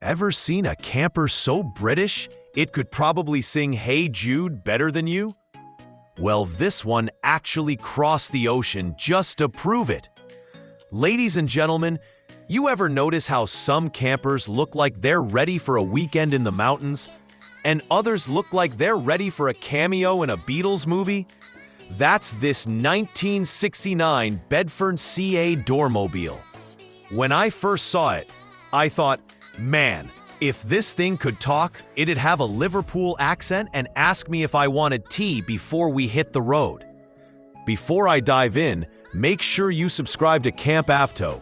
Ever seen a camper so British, it could probably sing Hey Jude better than you? Well, this one actually crossed the ocean just to prove it. Ladies and gentlemen, you ever notice how some campers look like they're ready for a weekend in the mountains, and others look like they're ready for a cameo in a Beatles movie? That's this 1969 Bedford CA Dormobile. When I first saw it, I thought, man, if this thing could talk, it'd have a Liverpool accent and ask me if I wanted tea before we hit the road. Before I dive in, make sure you subscribe to Camp Avto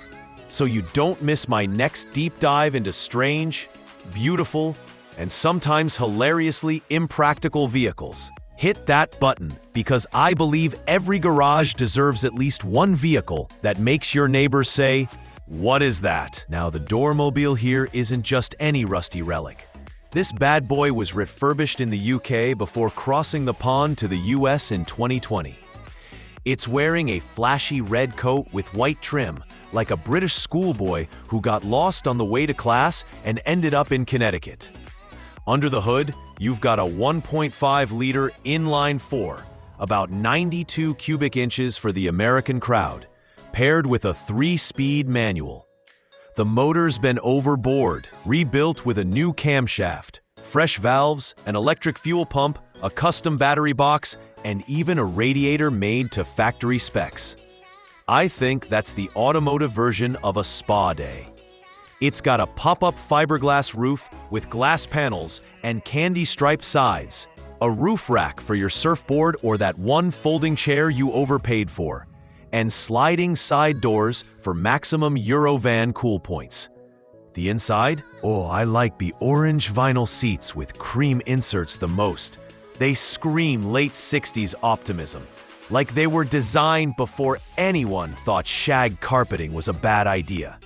so you don't miss my next deep dive into strange, beautiful, and sometimes hilariously impractical vehicles. Hit that button because I believe every garage deserves at least one vehicle that makes your neighbors say, "What is that?" Now, the Dormobile here isn't just any rusty relic. This bad boy was refurbished in the UK before crossing the pond to the US in 2020. It's wearing a flashy red coat with white trim, like a British schoolboy who got lost on the way to class and ended up in Connecticut. Under the hood, you've got a 1.5-liter inline-4, about 92 cubic inches for the American crowd, paired with a 3-speed manual. The motor's been overboard, rebuilt with a new camshaft, fresh valves, an electric fuel pump, a custom battery box, and even a radiator made to factory specs. I think that's the automotive version of a spa day. It's got a pop-up fiberglass roof with glass panels and candy-striped sides, a roof rack for your surfboard or that one folding chair you overpaid for, and sliding side doors for maximum Eurovan cool points. The inside? Oh, I like the orange vinyl seats with cream inserts the most. They scream late 60s optimism, like they were designed before anyone thought shag carpeting was a bad idea.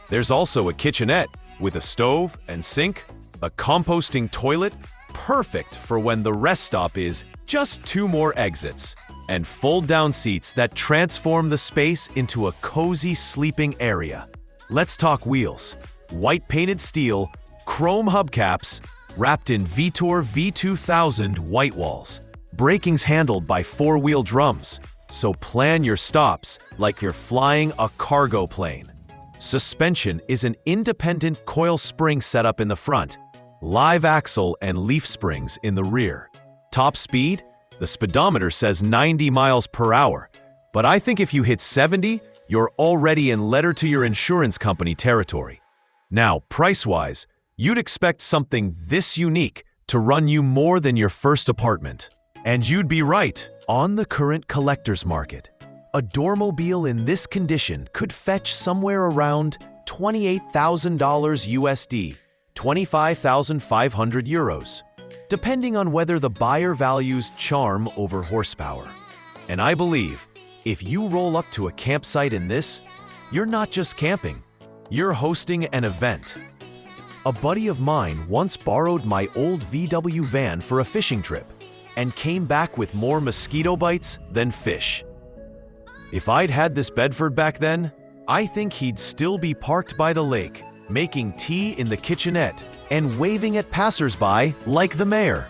There's also a kitchenette with a stove and sink, a composting toilet, perfect for when the rest stop is just 2 more exits, and fold-down seats that transform the space into a cozy sleeping area. Let's talk wheels. White painted steel, chrome hubcaps, wrapped in Vitor V2000 white walls. Braking's handled by 4-wheel drums, so plan your stops like you're flying a cargo plane. Suspension is an independent coil spring setup in the front, live axle and leaf springs in the rear. Top speed? The speedometer says 90 miles per hour, but I think if you hit 70, you're already in letter to your insurance company territory. Now, price-wise, you'd expect something this unique to run you more than your first apartment. And you'd be right. On the current collector's market, a Dormobile in this condition could fetch somewhere around $28,000 USD, 25,500 euros, depending on whether the buyer values charm over horsepower. And I believe, if you roll up to a campsite in this, you're not just camping, you're hosting an event. A buddy of mine once borrowed my old VW van for a fishing trip and came back with more mosquito bites than fish. If I'd had this Bedford back then, I think he'd still be parked by the lake, making tea in the kitchenette and waving at passersby like the mayor.